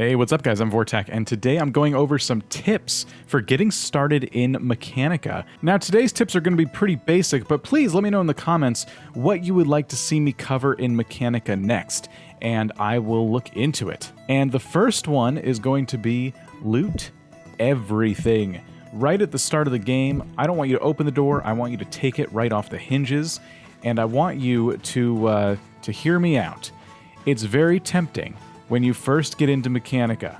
Hey, what's up guys? I'm Vortek, and today I'm going over some tips for getting started in Mechanica. Now today's tips are going to be pretty basic, but please let me know in the comments what you would like to see me cover in Mechanica next, and I will look into it. And the first one is going to be loot everything. Right at the start of the game, I don't want you to open the door, I want you to take it right off the hinges, and I want you to hear me out. It's very tempting when you first get into Mechanica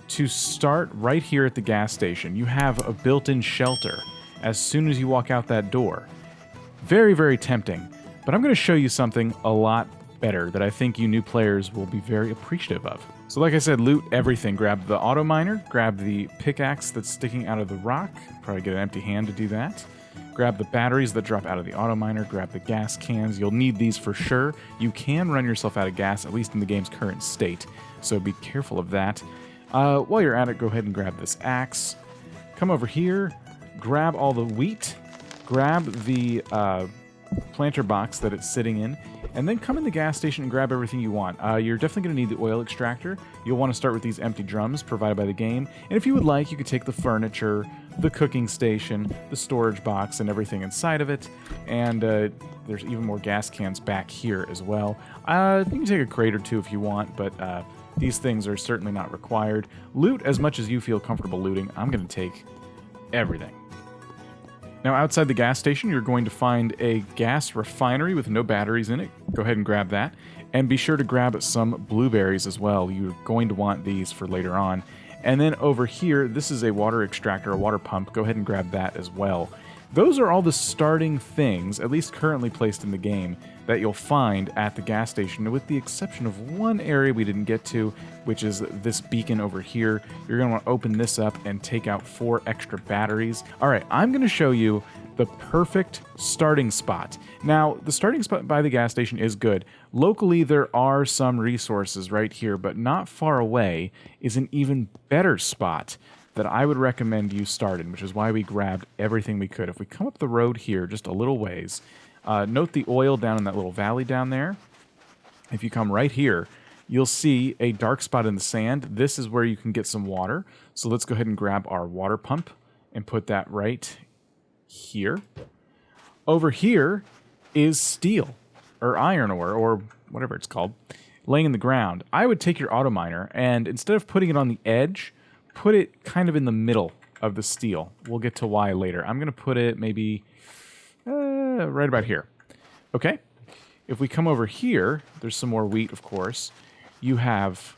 to start right here at the gas station. You have a built-in shelter as soon as you walk out that door. Very, very tempting, but I'm going to show you something a lot better that I think you new players will be very appreciative of. So like I said, loot everything. Grab the auto miner, grab the pickaxe that's sticking out of the rock, probably get an empty hand to do that. Grab the batteries that drop out of the auto miner, grab the gas cans. You'll need these for sure. You can run yourself out of gas, at least in the game's current state, so be careful of that. While you're at it, go ahead and grab this axe. Come over here, grab all the wheat, grab the planter box that it's sitting in, and then come in the gas station and grab everything you want. You're definitely going to need the oil extractor. You'll want to start with these empty drums provided by the game, and if you would like, you could take the furniture, the cooking station, the storage box, and everything inside of it, and there's even more gas cans back here as well. You can take a crate or two if you want, but these things are certainly not required. Loot as much as you feel comfortable looting. I'm going to take everything. Now outside the gas station, you're going to find a gas refinery with no batteries in it. Go ahead and grab that. And be sure to grab some blueberries as well. You're going to want these for later on. And then over here, this is a water extractor, a water pump. Go ahead and grab that as well. Those are all the starting things, at least currently placed in the game, that you'll find at the gas station, with the exception of one area we didn't get to, which is this beacon over here. You're going to want to open this up and take out 4 extra batteries. All right, I'm going to show you the perfect starting spot. Now, the starting spot by the gas station is good. Locally, there are some resources right here, but not far away is an even better spot that I would recommend you start in, which is why we grabbed everything we could. If we come up the road here just a little ways, note the oil down in that little valley down there. If you come right here, you'll see a dark spot in the sand. This is where you can get some water. So let's go ahead and grab our water pump and put that right here. Over here is steel, or iron ore, or whatever it's called, laying in the ground. I would take your auto miner, and instead of putting it on the edge, put it kind of in the middle of the steel. We'll get to why later. I'm going to put it maybe right about here. Okay. If we come over here, there's some more wheat, of course. You have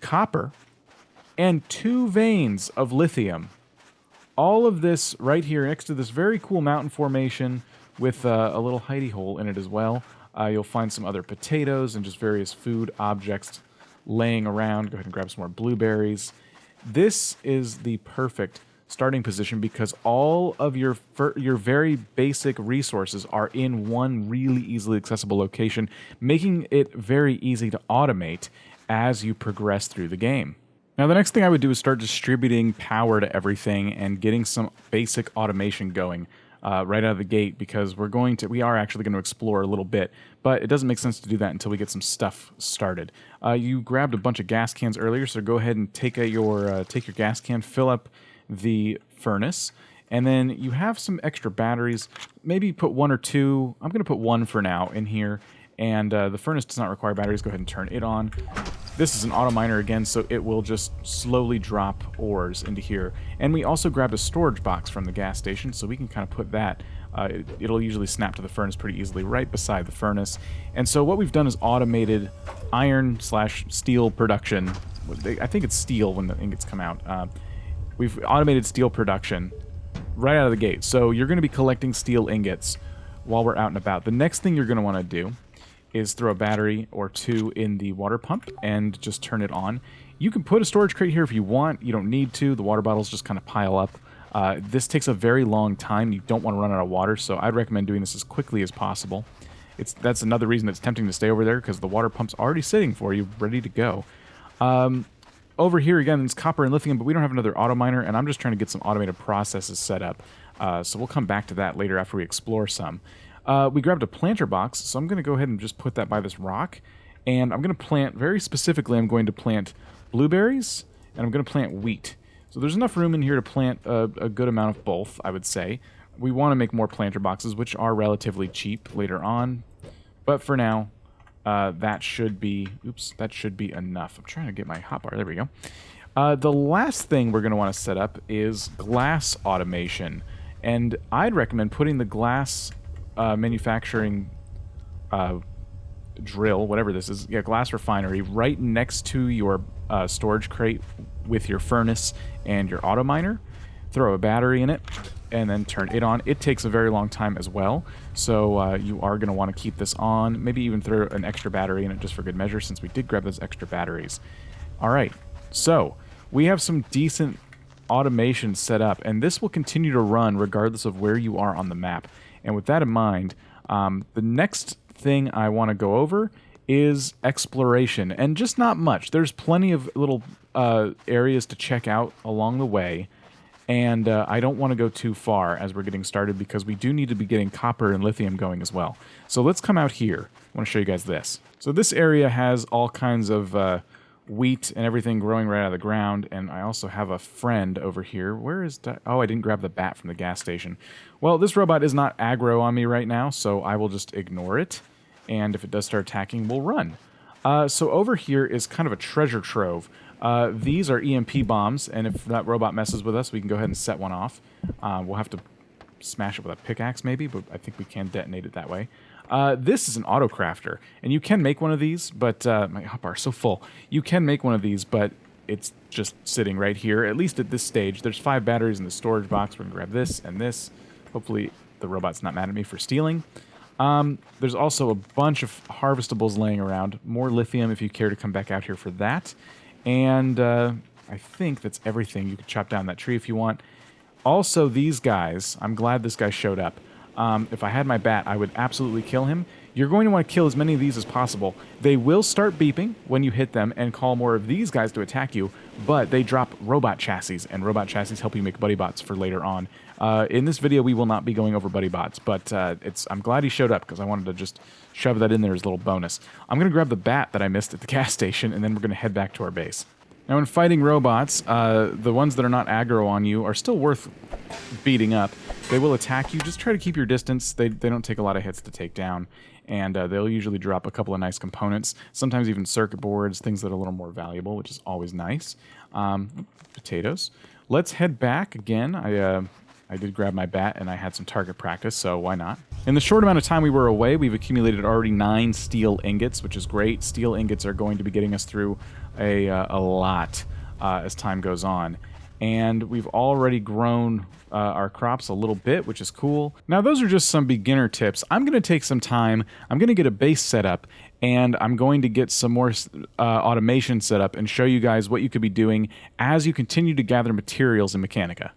copper and 2 veins of lithium. All of this right here next to this very cool mountain formation with a little hidey hole in it as well. You'll find some other potatoes and just various food objects laying around. Go ahead and grab some more blueberries. This is the perfect starting position because all of your very basic resources are in one really easily accessible location, making it very easy to automate as you progress through the game. Now, the next thing I would do is start distributing power to everything and getting some basic automation going right out of the gate, because we are actually going to explore a little bit, but it doesn't make sense to do that until we get some stuff started. You grabbed a bunch of gas cans earlier, so go ahead and take your gas can, fill up the furnace, and then you have some extra batteries. Maybe put 1 or 2. I'm going to put 1 for now in here, and the furnace does not require batteries. Go ahead and turn it on. This is an auto miner again, so it will just slowly drop ores into here. And we also grabbed a storage box from the gas station, so we can kind of put that. It'll usually snap to the furnace pretty easily right beside the furnace. And so what we've done is automated iron/steel production. I think it's steel when the ingots come out. We've automated steel production right out of the gate. So you're going to be collecting steel ingots while we're out and about. The next thing you're going to want to do is throw a battery or 2 in the water pump and just turn it on. You can put a storage crate here if you want. You don't need to. The water bottles just kind of pile up. This takes a very long time. You don't want to run out of water, so I'd recommend doing this as quickly as possible. That's another reason it's tempting to stay over there, because the water pump's already sitting for you, ready to go. Over here, again, it's copper and lithium, but we don't have another auto miner, and I'm just trying to get some automated processes set up. So we'll come back to that later after we explore some. We grabbed a planter box, so I'm going to go ahead and just put that by this rock, and I'm going to plant, very specifically, I'm going to plant blueberries, and I'm going to plant wheat. So there's enough room in here to plant a good amount of both, I would say. We want to make more planter boxes, which are relatively cheap later on. But for now, that should be... Oops, that should be enough. I'm trying to get my hotbar. There we go. The last thing we're going to want to set up is glass automation. And I'd recommend putting the glass manufacturing drill, whatever this is, yeah, glass refinery, right next to your storage crate with your furnace and your auto miner. Throw a battery in it and then turn it on. It takes a very long time as well, so you are going to want to keep this on. Maybe even throw an extra battery in it just for good measure, since we did grab those extra batteries. All right, so we have some decent automation set up, and this will continue to run regardless of where you are on the map. And with that in mind, the next thing I want to go over is exploration, and just not much. There's plenty of little areas to check out along the way, and I don't want to go too far as we're getting started because we do need to be getting copper and lithium going as well. So let's come out here. I want to show you guys this. So this area has all kinds of wheat and everything growing right out of the ground, and I also have a friend over here. Where is that? Oh, I didn't grab the bat from the gas station. Well, this robot is not aggro on me right now, so I will just ignore it, and if it does start attacking, we'll run. So over here is kind of a treasure trove. These are EMP bombs, and if that robot messes with us, we can go ahead and set one off. We'll have to smash it with a pickaxe maybe, but I think we can detonate it that way. This is an auto crafter, and you can make one of these, but my hotbar is so full. You can make one of these, but it's just sitting right here, at least at this stage. There's 5 batteries in the storage box. We're going to grab this and this. Hopefully the robot's not mad at me for stealing. There's also a bunch of harvestables laying around. More lithium if you care to come back out here for that. And I think that's everything. You can chop down that tree if you want. Also, these guys, I'm glad this guy showed up. If I had my bat, I would absolutely kill him. You're going to want to kill as many of these as possible. They will start beeping when you hit them and call more of these guys to attack you, but they drop robot chassis, and robot chassis help you make buddy bots for later on. In this video, we will not be going over buddy bots, but I'm glad he showed up because I wanted to just shove that in there as a little bonus. I'm going to grab the bat that I missed at the gas station, and then we're going to head back to our base. Now, in fighting robots, the ones that are not aggro on you are still worth beating up. They will attack you. Just try to keep your distance. They don't take a lot of hits to take down, and they'll usually drop a couple of nice components, sometimes even circuit boards, things that are a little more valuable, which is always nice. Potatoes. Let's head back again. I did grab my bat, and I had some target practice, so why not? In the short amount of time we were away, we've accumulated already 9 steel ingots, which is great. Steel ingots are going to be getting us through a lot as time goes on. And we've already grown our crops a little bit, which is cool. Now, those are just some beginner tips. I'm going to take some time. I'm going to get a base set up, and I'm going to get some more automation set up and show you guys what you could be doing as you continue to gather materials in Mechanica.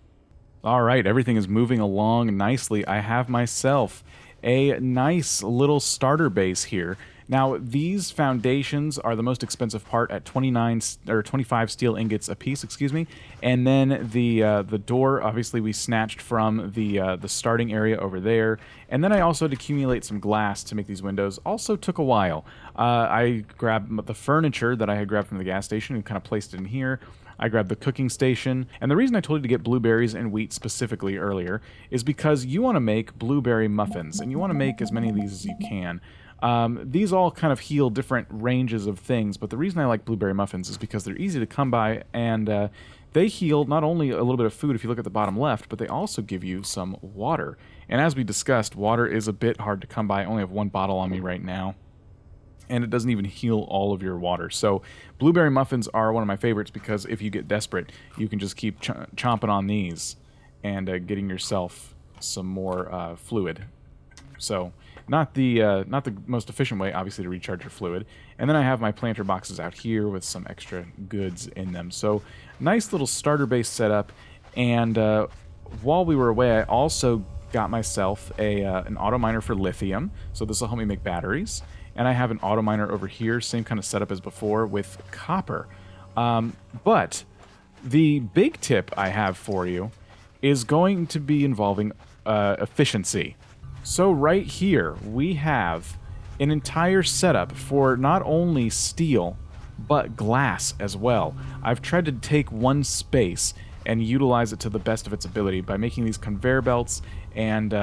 All right, everything is moving along nicely. I have myself a nice little starter base here. Now, these foundations are the most expensive part at 25 steel ingots a piece, excuse me. And then the door, obviously, we snatched from the starting area over there. And then I also had to accumulate some glass to make these windows. Also took a while. I grabbed the furniture that I had grabbed from the gas station and kind of placed it in here. I grabbed the cooking station, and the reason I told you to get blueberries and wheat specifically earlier is because you want to make blueberry muffins, and you want to make as many of these as you can. These all kind of heal different ranges of things, but the reason I like blueberry muffins is because they're easy to come by, and they heal not only a little bit of food if you look at the bottom left, but they also give you some water. And as we discussed, water is a bit hard to come by. I only have 1 bottle on me right now, and it doesn't even heal all of your water. So blueberry muffins are one of my favorites because if you get desperate, you can just keep chomping on these and getting yourself some more fluid. So not the most efficient way, obviously, to recharge your fluid. And then I have my planter boxes out here with some extra goods in them. So nice little starter base setup. And while we were away, I also got myself an auto miner for lithium. So this will help me make batteries. And I have an auto miner over here, same kind of setup as before with copper. But the big tip I have for you is going to be involving efficiency. So right here, we have an entire setup for not only steel, but glass as well. I've tried to take one space and utilize it to the best of its ability by making these conveyor belts and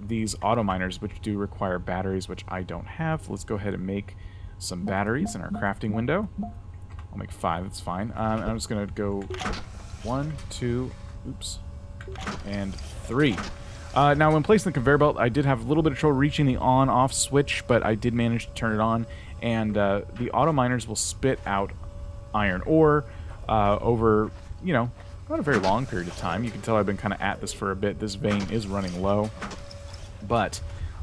these auto miners, which do require batteries, which I don't have. Let's go ahead and make some batteries in our crafting window. I'll make 5, that's fine. And I'm just going to go 1, 2, oops, and 3. Now, when placing the conveyor belt, I did have a little bit of trouble reaching the on-off switch, but I did manage to turn it on, and the auto miners will spit out iron ore over, you know, not a very long period of time. You can tell I've been kind of at this for a bit. This vein is running low, but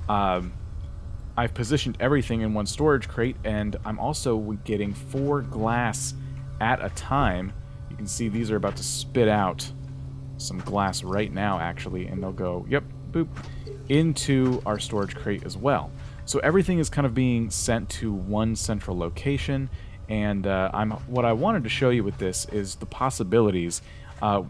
I've positioned everything in one storage crate, and I'm also getting 4 glass at a time. You can see these are about to spit out some glass right now, actually, and they'll go, yep, boop, into our storage crate as well. So everything is kind of being sent to one central location, and what I wanted to show you with this is the possibilities.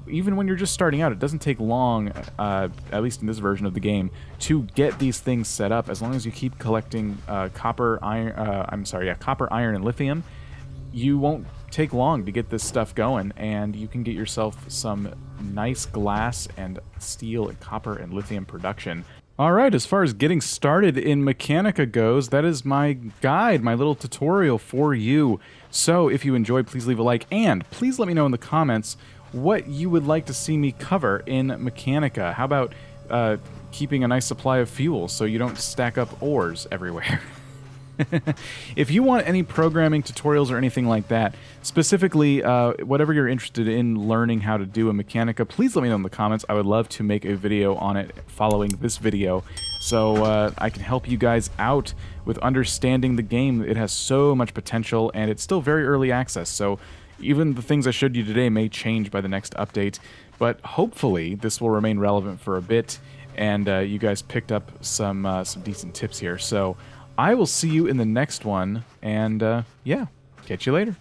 Even when you're just starting out, it doesn't take long, at least in this version of the game, to get these things set up. As long as you keep collecting copper, iron, and lithium, you won't take long to get this stuff going, and you can get yourself some nice glass and steel and copper and lithium production. Alright, as far as getting started in Mechanica goes, that is my guide, my little tutorial for you. So if you enjoyed, please leave a like, and please let me know in the comments what you would like to see me cover in Mechanica. How about keeping a nice supply of fuel so you don't stack up ores everywhere? If you want any programming tutorials or anything like that, specifically whatever you're interested in learning how to do in Mechanica, please let me know in the comments. I would love to make a video on it following this video, so I can help you guys out with understanding the game. It has so much potential, and it's still very early access, so even the things I showed you today may change by the next update, but hopefully this will remain relevant for a bit, and you guys picked up some decent tips here. So I will see you in the next one, and yeah, catch you later.